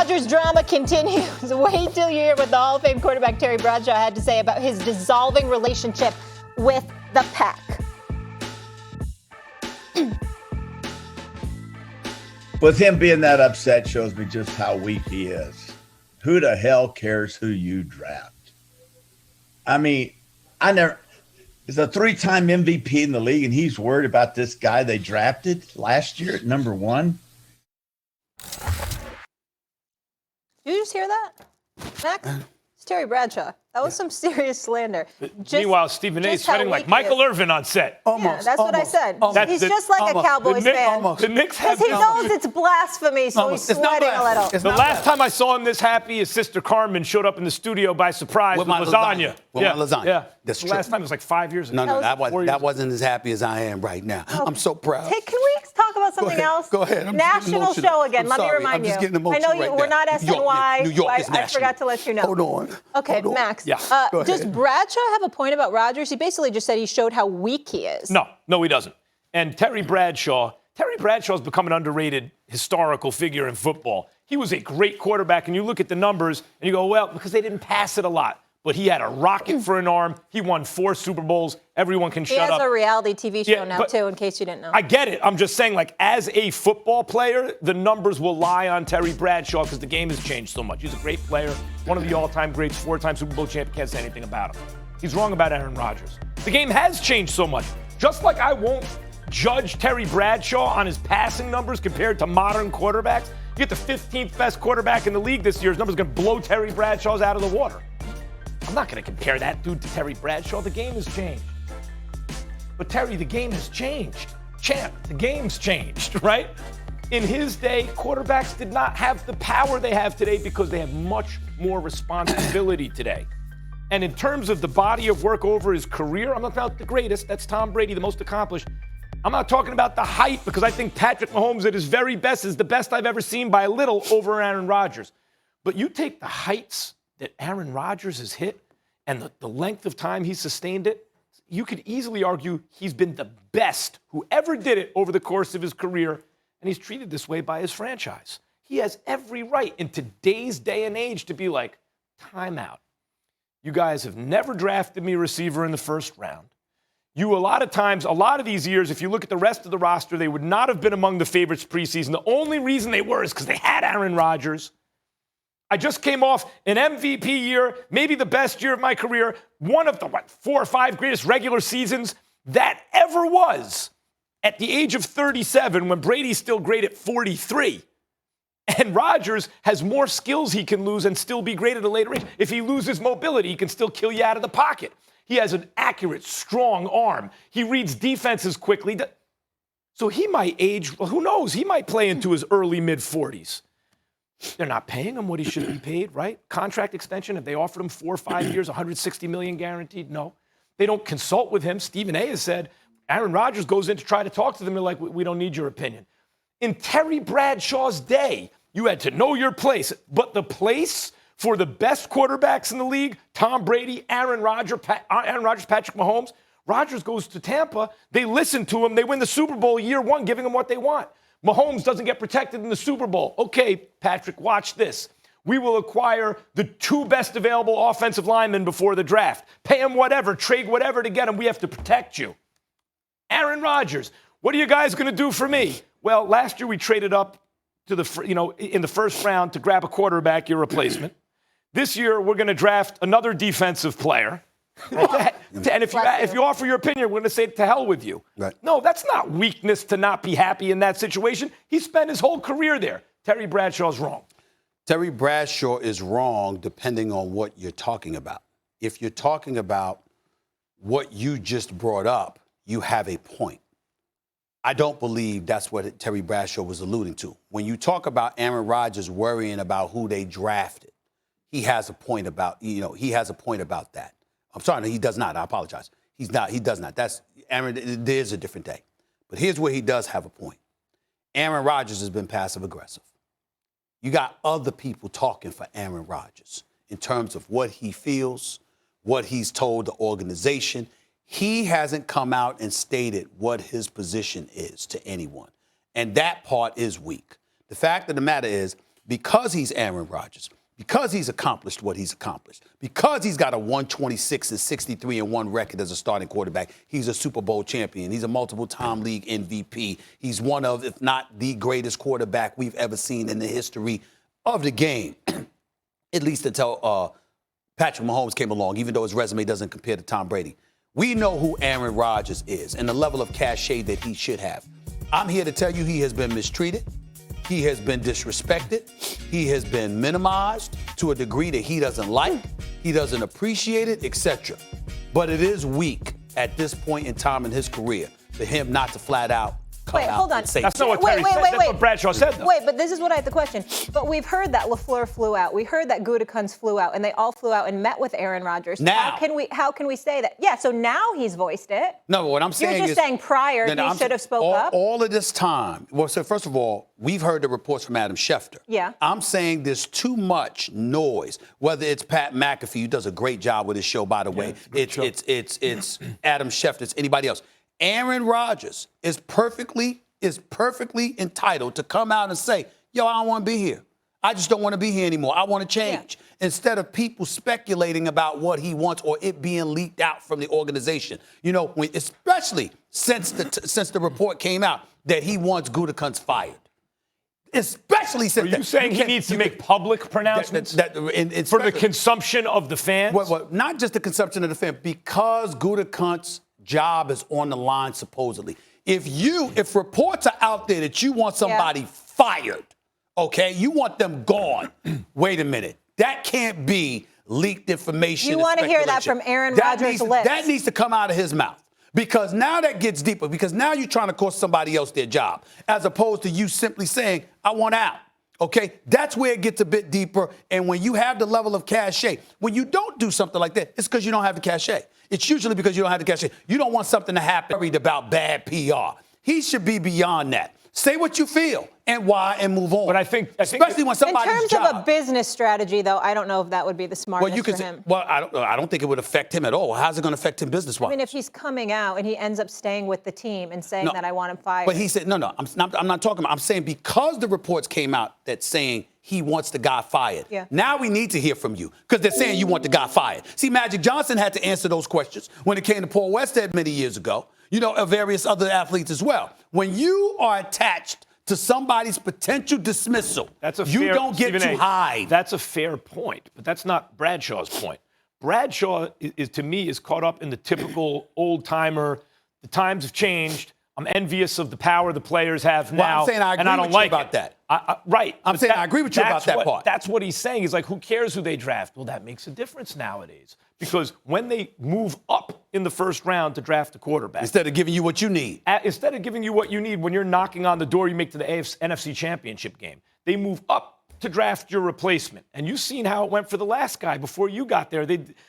Rodgers drama continues. Wait till you hear what the Hall of Fame quarterback Terry Bradshaw had to say about his dissolving relationship with the Pack. With him being that upset shows me just how weak he is. Who the hell cares who you draft? I mean, he's a 3-time MVP in the league, and he's worried about this guy they drafted last year at number 1. Did you just hear that, Max? It's Terry Bradshaw. That was some serious slander. Meanwhile, Stephen A. is sweating like Michael Irvin on set. Almost. Yeah, that's what I said. He's just like a Cowboys fan. The Knicks have because he knows it's blasphemy, so he's sweating a little. The last time I saw him this happy, his sister Carmen showed up in the studio by surprise with lasagna. With my lasagna. Yeah. That's the true. last time it was like 5 years ago. No, that wasn't as happy as I am right now. Okay. I'm so proud. Hey, can we talk about something else? Go ahead. National show again. Let me remind you. I'm just getting emotional. I know we're not SNY. New York is national. I forgot to let you know. Hold on. Okay, Max. Yeah. Does Bradshaw have a point about Rodgers? He basically just said he showed how weak he is. No, he doesn't. And Terry Bradshaw's become an underrated historical figure in football. He was a great quarterback, and you look at the numbers, and you go, well, because they didn't pass it a lot. But he had a rocket for an arm. He won 4 Super Bowls. Everyone can shut up. He has a reality TV show now, too, in case you didn't know. I get it. I'm just saying, like, as a football player, the numbers will lie on Terry Bradshaw because the game has changed so much. He's a great player, one of the all-time greats, 4-time Super Bowl champion. Can't say anything about him. He's wrong about Aaron Rodgers. The game has changed so much. Just like I won't judge Terry Bradshaw on his passing numbers compared to modern quarterbacks. You get the 15th best quarterback in the league this year. His numbers are going to blow Terry Bradshaw's out of the water. I'm not going to compare that dude to Terry Bradshaw. The game has changed. But Terry, the game has changed. Champ, the game's changed, right? In his day, quarterbacks did not have the power they have today because they have much more responsibility today. And in terms of the body of work over his career, I'm not about the greatest. That's Tom Brady, the most accomplished. I'm not talking about the height because I think Patrick Mahomes at his very best is the best I've ever seen by a little over Aaron Rodgers. But you take the heights that Aaron Rodgers has hit and the length of time he sustained it, you could easily argue he's been the best who ever did it over the course of his career, and he's treated this way by his franchise. He has every right in today's day and age to be like, timeout. You guys have never drafted me a receiver in the first round. You, a lot of these years, if you look at the rest of the roster, they would not have been among the favorites preseason. The only reason they were is because they had Aaron Rodgers. I just came off an MVP year, maybe the best year of my career, one of the 4 or 5 greatest regular seasons that ever was at the age of 37 when Brady's still great at 43. And Rodgers has more skills he can lose and still be great at a later age. If he loses mobility, he can still kill you out of the pocket. He has an accurate, strong arm. He reads defenses quickly. So he might age, well, who knows? He might play into his early, mid-40s. They're not paying him what he should be paid, right? Contract extension, if they offered him 4 or 5 years, $160 million guaranteed, no. They don't consult with him. Stephen A. has said, Aaron Rodgers goes in to try to talk to them. They're like, we don't need your opinion. In Terry Bradshaw's day, you had to know your place. But the place for the best quarterbacks in the league, Tom Brady, Aaron Rodgers, Patrick Mahomes, Rodgers goes to Tampa. They listen to him. They win the Super Bowl year 1, giving him what they want. Mahomes doesn't get protected in the Super Bowl. Okay, Patrick, watch this. We will acquire the 2 best available offensive linemen before the draft. Pay them whatever, trade whatever to get them. We have to protect you. Aaron Rodgers, what are you guys going to do for me? Well, last year we traded up to in the first round to grab a quarterback, your replacement. This year we're going to draft another defensive player. And if you offer your opinion, we're going to say to hell with you. Right. No, that's not weakness to not be happy in that situation. He spent his whole career there. Terry Bradshaw's wrong. Terry Bradshaw is wrong depending on what you're talking about. If you're talking about what you just brought up, you have a point. I don't believe that's what Terry Bradshaw was alluding to. When you talk about Aaron Rodgers worrying about who they drafted, he has a point about, he has a point about that. I'm sorry, no, he does not. I apologize. He does not. That's Aaron, there's a different day. But here's where he does have a point. Aaron Rodgers has been passive-aggressive. You got other people talking for Aaron Rodgers in terms of what he feels, what he's told the organization. He hasn't come out and stated what his position is to anyone. And that part is weak. The fact of the matter is, because he's Aaron Rodgers, because he's accomplished what he's accomplished, because he's got a 126-63-1 record as a starting quarterback, he's a Super Bowl champion. He's a multiple-time league MVP. He's one of, if not the greatest quarterback we've ever seen in the history of the game, at least until Patrick Mahomes came along, even though his resume doesn't compare to Tom Brady. We know who Aaron Rodgers is and the level of cachet that he should have. I'm here to tell you he has been mistreated. He has been disrespected. He has been minimized to a degree that he doesn't like. He doesn't appreciate it, etc. But it is weak at this point in time in his career for him not to flat out come Wait, out hold on. and say That's not what Terry said. That's what Bradshaw said, though. Wait, but this is what I have the question. But we've heard that LaFleur flew out. We heard that Gutekunst flew out, and they all flew out and met with Aaron Rodgers. Now. How can we say that? Yeah, so now he's voiced it. No, but what I'm saying is... You're just saying prior he should have spoke up? All of this time. Well, so first of all, we've heard the reports from Adam Schefter. Yeah. I'm saying there's too much noise, whether it's Pat McAfee, who does a great job with his show, by the way. It's Adam Schefter, it's anybody else. Aaron Rodgers is perfectly entitled to come out and say, yo, I don't want to be here. I just don't want to be here anymore. I want to change. Yeah. Instead of people speculating about what he wants or it being leaked out from the organization. You know, especially since the report came out that he wants Gutekunst fired. Especially since... Are you saying he needs to make public pronouncements for the consumption of the fans? Well, not just the consumption of the fans, because Gutekunst's job is on the line, supposedly. If reports are out there that you want somebody fired, okay, you want them gone, wait a minute. That can't be leaked information. You want to hear that from Aaron Rodgers' lips. That needs to come out of his mouth. Because now that gets deeper, because now you're trying to cost somebody else their job, as opposed to you simply saying, I want out. Okay, that's where it gets a bit deeper. And when you have the level of cachet, when you don't do something like that, it's because you don't have the cachet. It's usually because you don't have the cachet. You don't want something to happen worried about bad PR. He should be beyond that. Say what you feel and why and move on. But I think especially when somebody's in terms of a business strategy, though, I don't know if that would be the smartest for him. Well, I don't think it would affect him at all. How's it going to affect him business-wise? I mean, if he's coming out and he ends up staying with the team and saying that I want him fired. But he said, no, I'm not talking about. I'm saying because the reports came out that saying he wants the guy fired. Yeah. Now we need to hear from you because they're saying you want the guy fired. See, Magic Johnson had to answer those questions when it came to Paul Westhead many years ago, various other athletes as well. When you are attached to somebody's potential dismissal, you don't get to hide. That's a fair point, but that's not Bradshaw's point. Bradshaw, to me, is caught up in the typical old-timer, the times have changed, I'm envious of the power the players have now. Well, I'm saying I agree and I don't with you like about that. Right. I'm saying I agree with you about that part. That's what he's saying. He's like, who cares who they draft? Well, that makes a difference nowadays. Because when they move up in the first round to draft a quarterback. Instead of giving you what you need. Instead of giving you what you need when you're knocking on the door you make to the NFC Championship game. They move up to draft your replacement. And you've seen how it went for the last guy before you got there.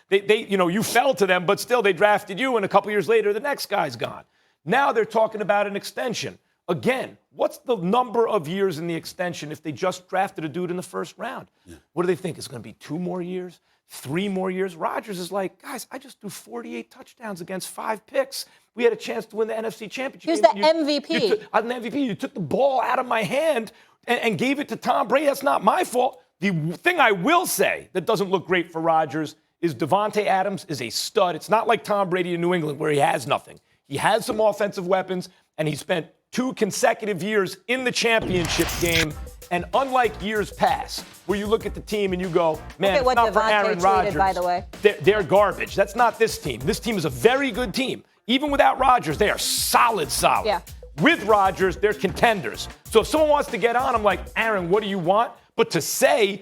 You fell to them, but still they drafted you, and a couple years later the next guy's gone. Now they're talking about an extension. Again, what's the number of years in the extension if they just drafted a dude in the first round? Yeah. What do they think? It's going to be 2 more years? 3 more years? Rodgers is like, guys, I just threw 48 touchdowns against 5 picks. We had a chance to win the NFC Championship. He was the MVP. I'm the MVP. You took the ball out of my hand and gave it to Tom Brady. That's not my fault. The thing I will say that doesn't look great for Rodgers is Davante Adams is a stud. It's not like Tom Brady in New England where he has nothing. He has some offensive weapons, and he spent 2 consecutive years in the championship game. And unlike years past, where you look at the team and you go, man, it's not for Aaron Rodgers. By the way. They're garbage. That's not this team. This team is a very good team. Even without Rodgers, they are solid. Yeah. With Rodgers, they're contenders. So if someone wants to get on, I'm like, Aaron, what do you want? But to say,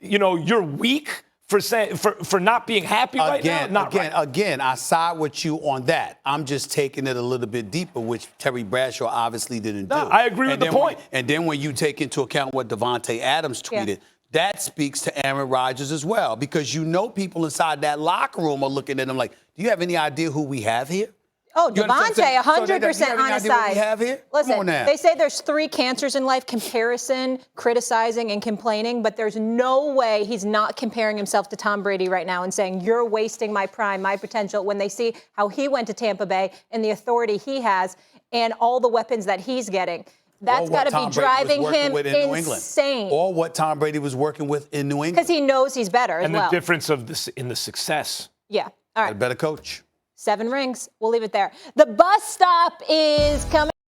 you're weak for not being happy right now? Again, I side with you on that. I'm just taking it a little bit deeper, which Terry Bradshaw obviously didn't do. I agree with the point. And then when you take into account what Davante Adams tweeted, that speaks to Aaron Rodgers as well, because people inside that locker room are looking at him like, do you have any idea who we have here? Oh, Davante, 100% on his side. We have here? Listen, they say there's 3 cancers in life: comparison, criticizing, and complaining. But there's no way he's not comparing himself to Tom Brady right now and saying, you're wasting my prime, my potential, when they see how he went to Tampa Bay and the authority he has and all the weapons that he's getting. That's got to be driving him insane. Or what Tom Brady was working with in New England. Because he knows he's better as and well. the difference of this in the success. Yeah. All right. A better coach. 7 rings. We'll leave it there. The bus stop is coming.